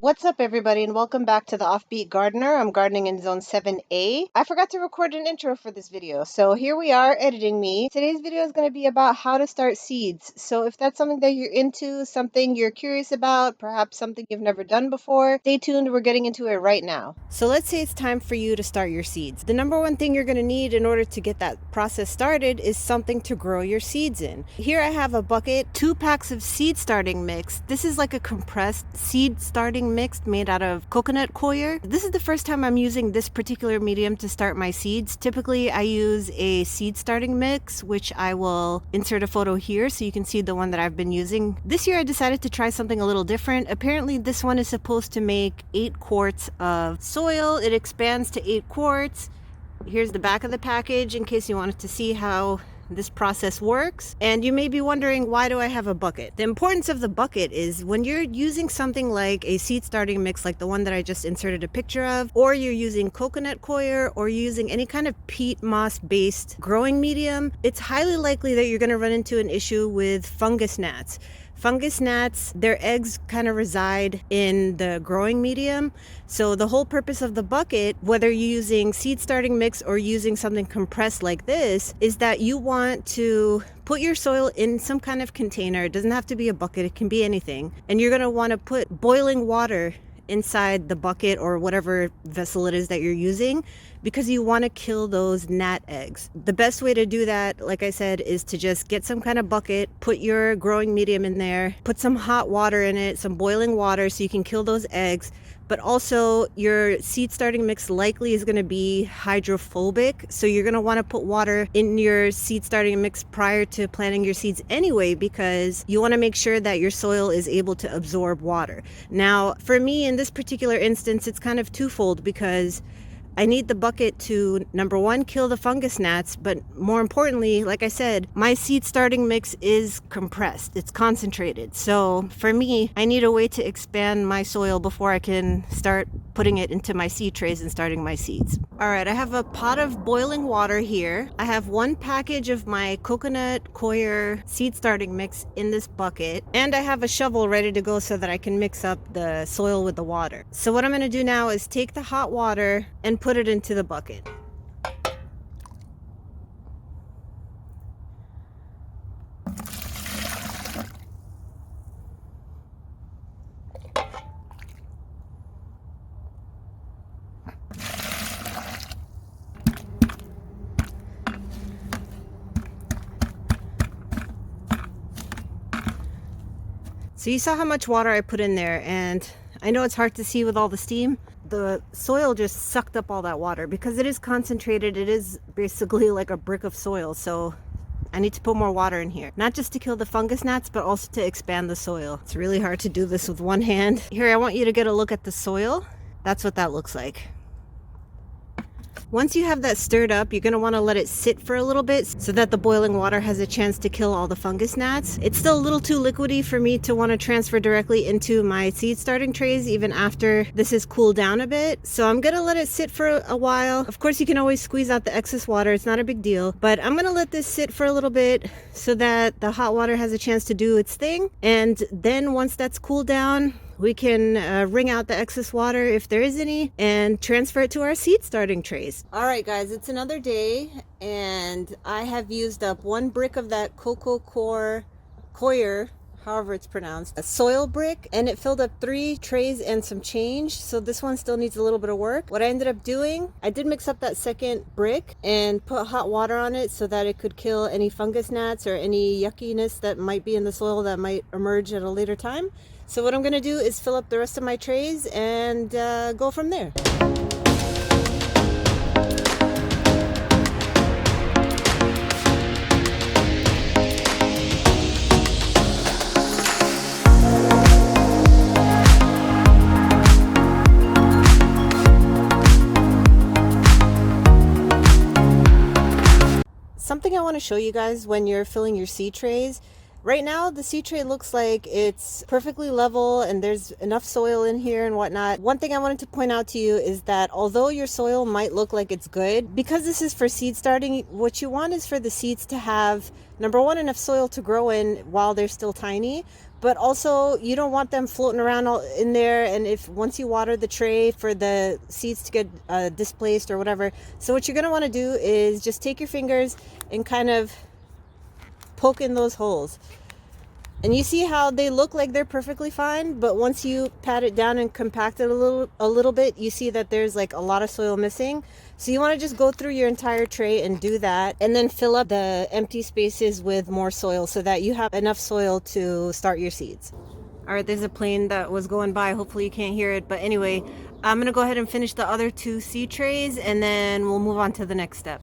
What's up, everybody, and welcome back to the Offbeat Gardener. I'm gardening in Zone 7A. I forgot to record an intro for this video, so here we are editing me. Today's video is going to be about how to start seeds. So if that's something that you're into, something you're curious about, perhaps something you've never done before, stay tuned. We're getting into it right now. So let's say it's time for you to start your seeds. The number one thing you're going to need in order to get that process started is something to grow your seeds in. Here I have a bucket, 2 packs of seed starting mix. This is like a compressed seed starting mix made out of coconut coir. This is the first time I'm using this particular medium to start my seeds. Typically I use a seed starting mix, which I will insert a photo here so you can see the one that I've been using. This year I decided to try something a little different. Apparently this one is supposed to make 8 quarts of soil. It expands to 8 quarts. Here's the back of the package in case you wanted to see how this process works. And you may be wondering, why do I have a bucket? The importance of the bucket is when you're using something like a seed starting mix like the one that I just inserted a picture of, or you're using coconut coir, or you're using any kind of peat moss based growing medium, it's highly likely that you're going to run into an issue with fungus gnats. Fungus gnats, their eggs kind of reside in the growing medium. So the whole purpose of the bucket, whether you're using seed starting mix or using something compressed like this, is that you want to put your soil in some kind of container. It doesn't have to be a bucket, it can be anything. And you're going to want to put boiling water inside the bucket or whatever vessel it is that you're using, because you want to kill those gnat eggs. The best way to do that, like I said, is to just get some kind of bucket, put your growing medium in there, put some hot water in it, some boiling water, so you can kill those eggs. But also your seed starting mix likely is going to be hydrophobic, so you're going to want to put water in your seed starting mix prior to planting your seeds anyway, because you want to make sure that your soil is able to absorb water. Now for me in this particular instance, it's kind of twofold, because I need the bucket to, number one, kill the fungus gnats, but more importantly, like I said, my seed starting mix is compressed. It's concentrated. So for me, I need a way to expand my soil before I can start putting it into my seed trays and starting my seeds. All right, I have a pot of boiling water here. I have 1 package of my coconut coir seed starting mix in this bucket, and I have a shovel ready to go so that I can mix up the soil with the water. So what I'm going to do now is take the hot water and put it into the bucket. So you saw how much water I put in there, and I know it's hard to see with all the steam. The soil just sucked up all that water because it is concentrated. It is basically like a brick of soil. So I need to put more water in here, not just to kill the fungus gnats, but also to expand the soil. It's really hard to do this with one hand. Here, I want you to get a look at the soil. That's what that looks like. Once you have that stirred up, you're going to want to let it sit for a little bit so that the boiling water has a chance to kill all the fungus gnats. It's still a little too liquidy for me to want to transfer directly into my seed starting trays even after this has cooled down a bit. So I'm going to let it sit for a while. Of course, you can always squeeze out the excess water. It's not a big deal, but I'm going to let this sit for a little bit so that the hot water has a chance to do its thing. And then once that's cooled down, we can wring out the excess water if there is any and transfer it to our seed starting trays. All right, guys, it's another day and I have used up 1 brick of that coir, however it's pronounced, a soil brick, and it filled up 3 trays and some change. So this one still needs a little bit of work. What I ended up doing, I did mix up that second brick and put hot water on it so that it could kill any fungus gnats or any yuckiness that might be in the soil that might emerge at a later time. So what I'm going to do is fill up the rest of my trays and go from there. Something I want to show you guys when you're filling your seed trays, Right now, the seed tray looks like it's perfectly level and there's enough soil in here and whatnot. One thing I wanted to point out to you is that although your soil might look like it's good, because this is for seed starting, what you want is for the seeds to have, number one, enough soil to grow in while they're still tiny, but also you don't want them floating around all in there, and if once you water the tray for the seeds to get displaced or whatever. So what you're going to want to do is just take your fingers and kind of poke in those holes. And you see how they look like they're perfectly fine, but once you pat it down and compact it a little bit, you see that there's like a lot of soil missing. So you want to just go through your entire tray and do that, and then fill up the empty spaces with more soil so that you have enough soil to start your seeds. All right, there's a plane that was going by. Hopefully you can't hear it, but anyway, I'm gonna go ahead and finish the other 2 seed trays and then we'll move on to the next step.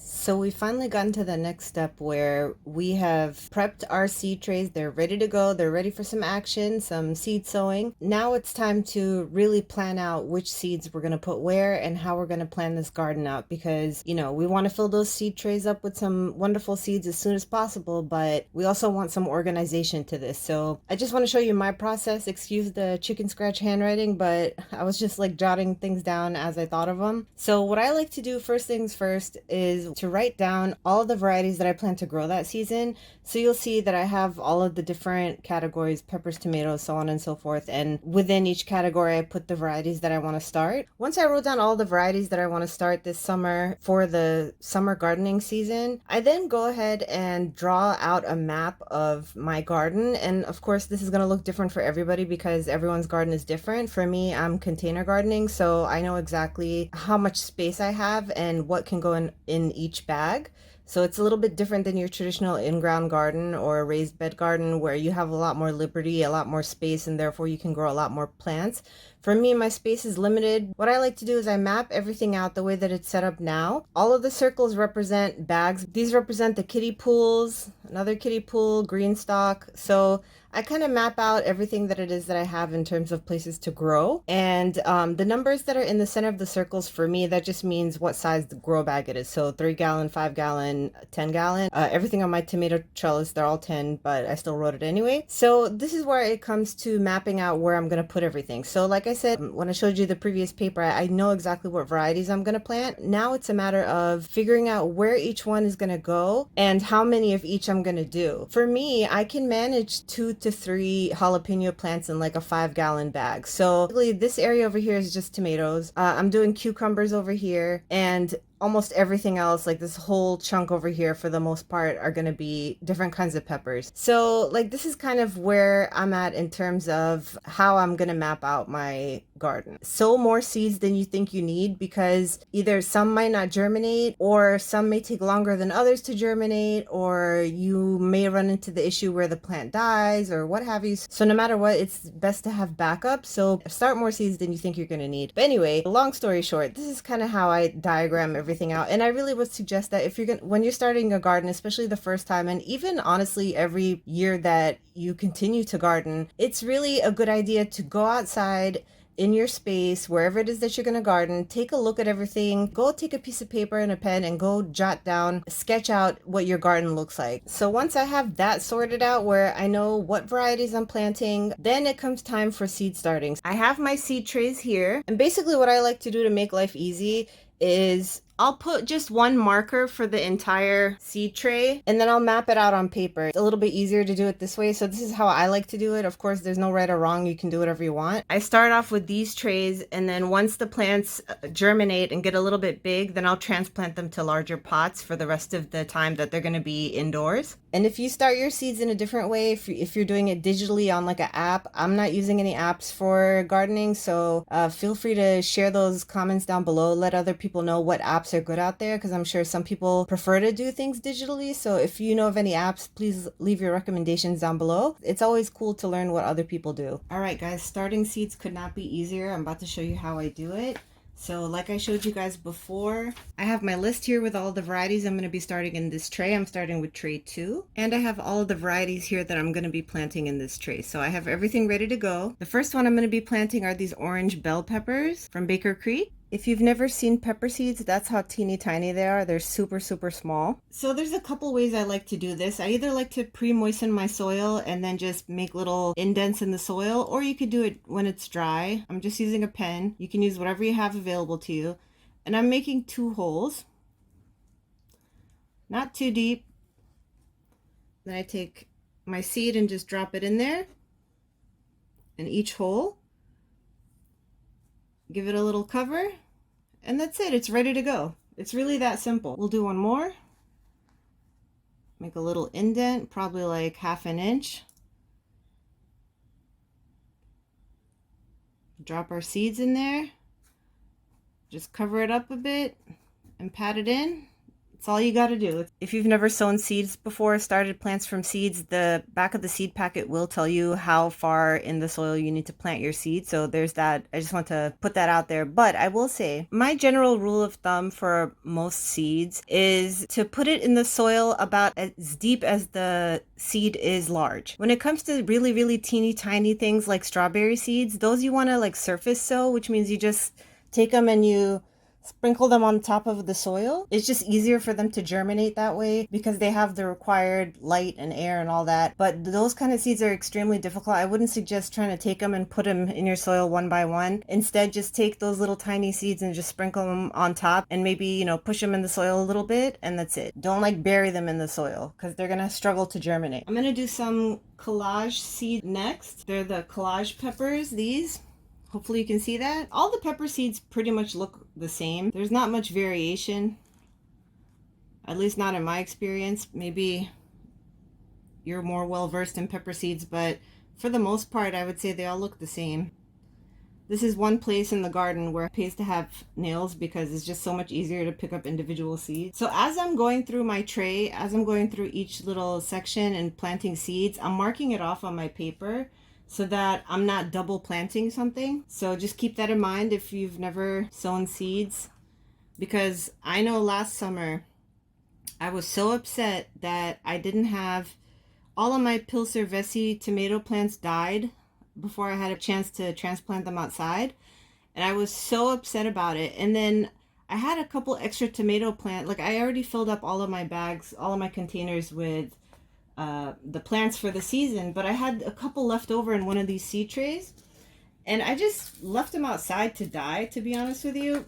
So we finally gotten to the next step where we have prepped our seed trays. They're ready to go. They're ready for some action, some seed sowing. Now it's time to really plan out which seeds we're going to put where and how we're going to plan this garden out, because, you know, we want to fill those seed trays up with some wonderful seeds as soon as possible, but we also want some organization to this. So I just want to show you my process. Excuse the chicken scratch handwriting, but I was just like jotting things down as I thought of them. So what I like to do first things first is to write down all of the varieties that I plan to grow that season. So you'll see that I have all of the different categories: peppers, tomatoes, so on and so forth. And within each category, I put the varieties that I want to start. Once I wrote down all the varieties that I want to start this summer for the summer gardening season, I then go ahead and draw out a map of my garden. And of course, this is going to look different for everybody because everyone's garden is different. For me, I'm container gardening, so I know exactly how much space I have and what can go in each bag. So it's a little bit different than your traditional in-ground garden or a raised bed garden where you have a lot more liberty, a lot more space, and therefore you can grow a lot more plants. For me, my space is limited. What I like to do is I map everything out the way that it's set up now. All of the circles represent bags. These represent the kiddie pools, another kiddie pool, green stock. So I kind of map out everything that it is that I have in terms of places to grow. And the numbers that are in the center of the circles, for me, that just means what size the grow bag it is. So 3 gallon, 5 gallon, 10 gallon. Everything on my tomato trellis, they're all 10, but I still wrote it anyway. So this is where it comes to mapping out where I'm going to put everything. So like I said, when I showed you the previous paper, I know exactly what varieties I'm going to plant. Now it's a matter of figuring out where each one is going to go and how many of each I'm going to do. For me, I can manage 2 to 3 jalapeno plants in like a 5 gallon bag. So this area over here is just tomatoes. I'm doing cucumbers over here, and almost everything else, like this whole chunk over here for the most part, are going to be different kinds of peppers. So like this is kind of where I'm at in terms of how I'm going to map out my garden. Sow more seeds than you think you need, because either some might not germinate, or some may take longer than others to germinate, or you may run into the issue where the plant dies or what have you. So no matter what, it's best to have backup. So start more seeds than you think you're going to need. But anyway, long story short, this is kind of how I diagram everything out. And I really would suggest that if you're when you're starting a garden, especially the first time, and even honestly every year that you continue to garden, it's really a good idea to go outside in your space, wherever it is that you're going to garden, take a look at everything, go take a piece of paper and a pen and go jot down, sketch out what your garden looks like. So once I have that sorted out, where I know what varieties I'm planting, then it comes time for seed starting. I have my seed trays here, and basically what I like to do to make life easy is I'll put just one marker for the entire seed tray, and then I'll map it out on paper. It's a little bit easier to do it this way. So this is how I like to do it. Of course, there's no right or wrong. You can do whatever you want. I start off with these trays, and then once the plants germinate and get a little bit big, then I'll transplant them to larger pots for the rest of the time that they're going to be indoors. And if you start your seeds in a different way, if you're doing it digitally on like an app, I'm not using any apps for gardening. So feel free to share those comments down below. Let other people know what apps are good out there, because I'm sure some people prefer to do things digitally. So if you know of any apps, please leave your recommendations down below. It's always cool to learn what other people do. All right, guys, starting seeds could not be easier. I'm about to show you how I do it. So like I showed you guys before, I have my list here with all the varieties I'm going to be starting in this tray. I'm starting with tray 2, and I have all of the varieties here that I'm going to be planting in this tray. So I have everything ready to go. The first one I'm going to be planting are these orange bell peppers from Baker Creek. If you've never seen pepper seeds, that's how teeny tiny they are. They're super, super small. So there's a couple ways I like to do this. I either like to pre-moisten my soil and then just make little indents in the soil, or you could do it when it's dry. I'm just using a pen. You can use whatever you have available to you. And I'm making 2 holes. Not too deep. Then I take my seed and just drop it in there. In each hole. Give it a little cover. And that's it. It's ready to go. It's really that simple. We'll do one more. Make a little indent, probably like 1/2 inch. Drop our seeds in there. Just cover it up a bit and pat it in. That's all you got to do. If you've never sown seeds before, started plants from seeds, the back of the seed packet will tell you how far in the soil you need to plant your seed. So there's that. I just want to put that out there. But I will say, my general rule of thumb for most seeds is to put it in the soil about as deep as the seed is large. When it comes to really, really teeny tiny things like strawberry seeds, those you want to like surface sow, which means you just take them and you sprinkle them on top of the soil. It's just easier for them to germinate that way because they have the required light and air and all that. But those kind of seeds are extremely difficult. I wouldn't suggest trying to take them and put them in your soil one by one. Instead, just take those little tiny seeds and just sprinkle them on top and maybe, you know, push them in the soil a little bit, and that's it. Don't like bury them in the soil because they're gonna struggle to germinate. I'm gonna do some collage seed next. They're the collage peppers, these. Hopefully you can see that. All the pepper seeds pretty much look the same. There's not much variation, at least not in my experience. Maybe you're more well versed in pepper seeds, but for the most part, I would say they all look the same. This is one place in the garden where it pays to have nails because it's just so much easier to pick up individual seeds. So as I'm going through my tray, as I'm going through each little section and planting seeds, I'm marking it off on my paper so that I'm not double planting something. So just keep that in mind if you've never sown seeds, because I know last summer I was so upset that I didn't have all of my Pilservesi tomato plants died before I had a chance to transplant them outside, and I was so upset about it. And then I had a couple extra tomato plant, like I already filled up all of my bags, all of my containers with the plants for the season, but I had a couple left over in one of these seed trays, and I just left them outside to die, to be honest with you.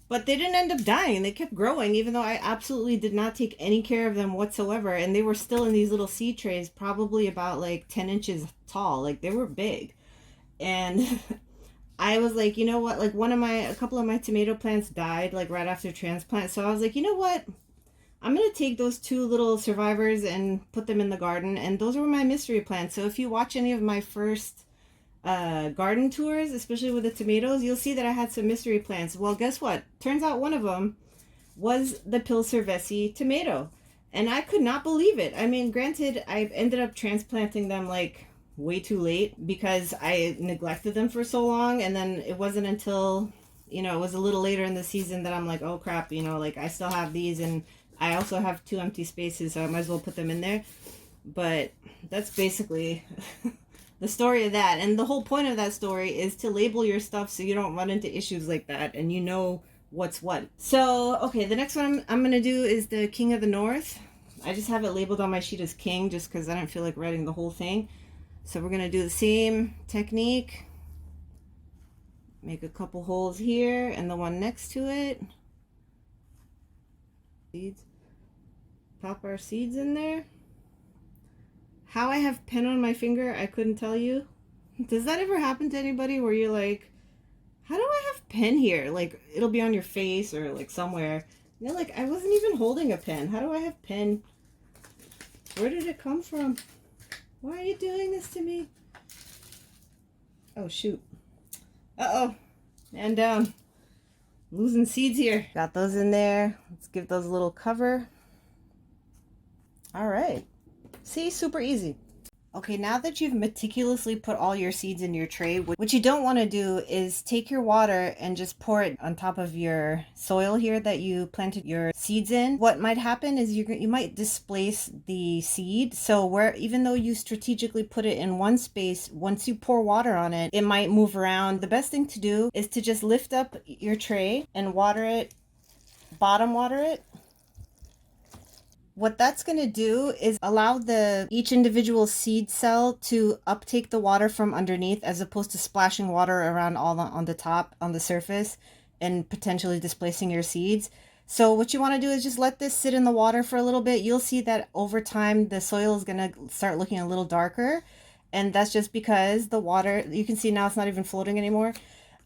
But they didn't end up dying. They kept growing, even though I absolutely did not take any care of them whatsoever. And they were still in these little seed trays, probably about like 10 inches tall. Like they were big. And I was like, you know what? Like a couple of my tomato plants died like right after transplant. So I was like, you know what? I'm going to take those 2 little survivors and put them in the garden. And those were my mystery plants. So if you watch any of my first garden tours, especially with the tomatoes, you'll see that I had some mystery plants. Well, guess what? Turns out one of them was the Pilservesi tomato. And I could not believe it. I mean, granted, I ended up transplanting them like way too late because I neglected them for so long. And then it wasn't until, you know, it was a little later in the season that I'm like, oh crap, you know, like I still have these, and I also have 2 empty spaces, so I might as well put them in there. But that's basically the story of that. And the whole point of that story is to label your stuff so you don't run into issues like that and you know what's what. So, okay, the next one I'm going to do is the King of the North. I just have it labeled on my sheet as King just because I don't feel like writing the whole thing. So we're going to do the same technique. Make a couple holes here and the one next to it. Seeds. Pop our seeds in there. How I have pen on my finger, I couldn't tell you. Does that ever happen to anybody where you're like, how do I have pen here? Like, it'll be on your face or like somewhere. And you're like, I wasn't even holding a pen. How do I have pen? Where did it come from? Why are you doing this to me? Oh, shoot. Uh-oh. Man down. Losing seeds here. Got those in there. Let's give those a little cover. All right. See, super easy. Okay, now that you've meticulously put all your seeds in your tray, what you don't want to do is take your water and just pour it on top of your soil here that you planted your seeds in. What might happen is you might displace the seed. So where even though you strategically put it in one space, once you pour water on it, it might move around. The best thing to do is to just lift up your tray and water it, bottom water it. What that's going to do is allow each individual seed cell to uptake the water from underneath, as opposed to splashing water around on the top, on the surface, and potentially displacing your seeds. So what you want to do is just let this sit in the water for a little bit. You'll see that over time the soil is going to start looking a little darker, and that's just because the water, you can see now it's not even floating anymore.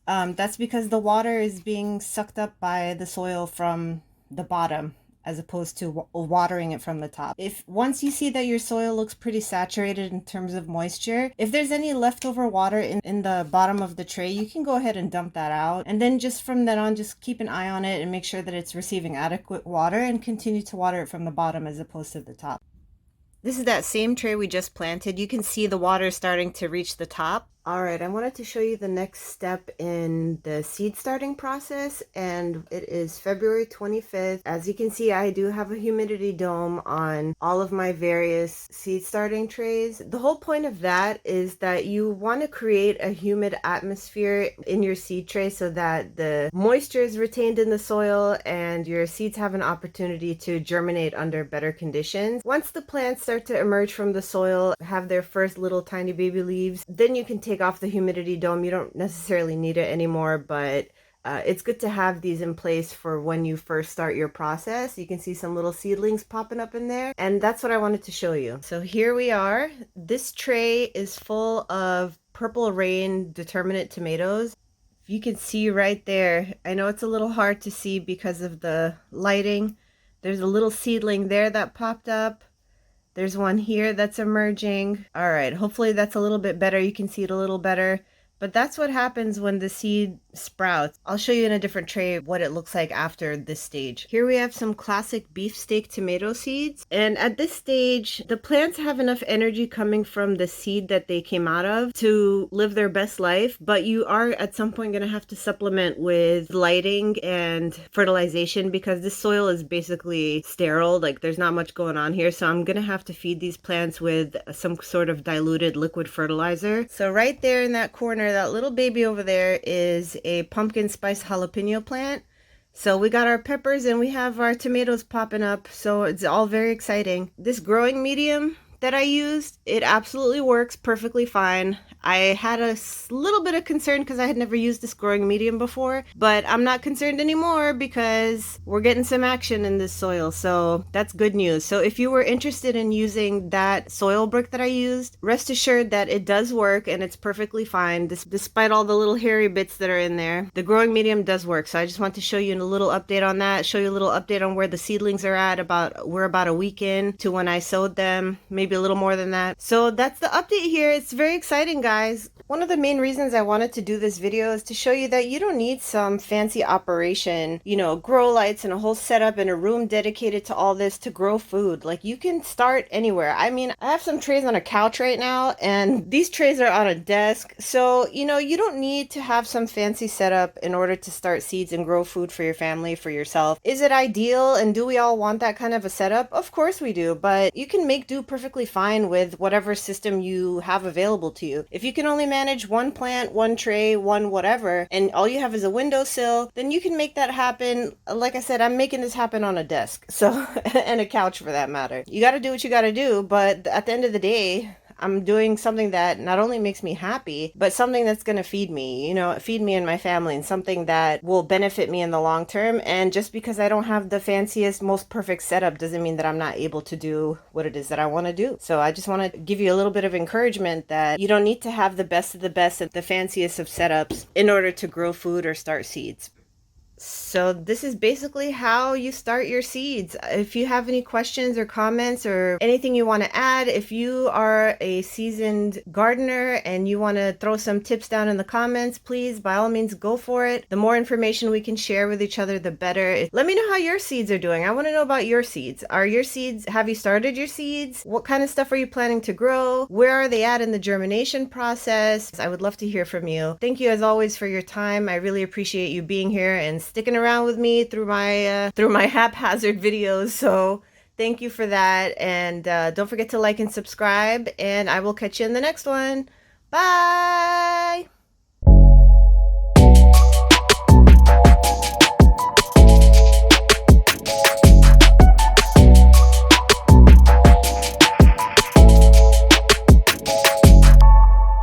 That's because the water is being sucked up by the soil from the bottom, as opposed to watering it from the top. If once you see that your soil looks pretty saturated in terms of moisture, if there's any leftover water in the bottom of the tray, you can go ahead and dump that out. And then just from then on, just keep an eye on it and make sure that it's receiving adequate water, and continue to water it from the bottom as opposed to the top. This is that same tray we just planted. You can see the water starting to reach the top. All right, I wanted to show you the next step in the seed starting process, and it is February 25th. As you can see, I do have a humidity dome on all of my various seed starting trays. The whole point of that is that you want to create a humid atmosphere in your seed tray so that the moisture is retained in the soil and your seeds have an opportunity to germinate under better conditions. Once the plants start to emerge from the soil, have their first little tiny baby leaves, then you can take off the humidity dome. You don't necessarily need it anymore, but it's good to have these in place for when you first start your process. You can see some little seedlings popping up in there, and that's what I wanted to show you. So here we are. This tray is full of Purple Rain determinate tomatoes. You can see right there, I know it's a little hard to see because of the lighting. There's a little seedling there that popped up. There's one here that's emerging. All right, hopefully that's a little bit better. You can see it a little better. But that's what happens when the seed sprouts. I'll show you in a different tray what it looks like after this stage. Here we have some classic beefsteak tomato seeds. And at this stage, the plants have enough energy coming from the seed that they came out of to live their best life. But you are at some point going to have to supplement with lighting and fertilization, because this soil is basically sterile. Like, there's not much going on here. So I'm going to have to feed these plants with some sort of diluted liquid fertilizer. So right there in that corner, that little baby over there is a pumpkin spice jalapeno plant. So we got our peppers and we have our tomatoes popping up. So it's all very exciting. This growing medium that I used, it absolutely works perfectly fine. I had a little bit of concern because I had never used this growing medium before, but I'm not concerned anymore because we're getting some action in this soil. So that's good news. So if you were interested in using that soil brick that I used, rest assured that it does work and it's perfectly fine. Despite all the little hairy bits that are in there, the growing medium does work. So I just want to show you a little update on that, show you a little update on where the seedlings are at. We're about a week in to when I sowed them, maybe a little more than that. So that's the update here. It's very exciting, guys. One of the main reasons I wanted to do this video is to show you that you don't need some fancy operation, grow lights and a whole setup and a room dedicated to all this to grow food. Like, you can start anywhere. I mean, I have some trays on a couch right now, and these trays are on a desk. So, you don't need to have some fancy setup in order to start seeds and grow food for your family, for yourself. Is it ideal, and do we all want that kind of a setup? Of course we do, but you can make do perfectly fine with whatever system you have available to you. If you can only manage one plant, one tray, one whatever, and all you have is a windowsill, then you can make that happen. Like I said, I'm making this happen on a desk, so and a couch for that matter. You got to do what you got to do, but at the end of the day, I'm doing something that not only makes me happy, but something that's going to feed me, feed me and my family, and something that will benefit me in the long term. And just because I don't have the fanciest, most perfect setup doesn't mean that I'm not able to do what it is that I want to do. So I just want to give you a little bit of encouragement that you don't need to have the best of the best and the fanciest of setups in order to grow food or start seeds. So this is basically how you start your seeds. If you have any questions or comments or anything you want to add, if you are a seasoned gardener and you want to throw some tips down in the comments, please, by all means, go for it. The more information we can share with each other, the better. Let me know how your seeds are doing. I want to know about your seeds. Have you started your seeds? What kind of stuff are you planning to grow? Where are they at in the germination process? I would love to hear from you. Thank you as always for your time. I really appreciate you being here and sticking around with me through my haphazard videos. So thank you for that, and don't forget to like and subscribe, and I will catch you in the next one. Bye.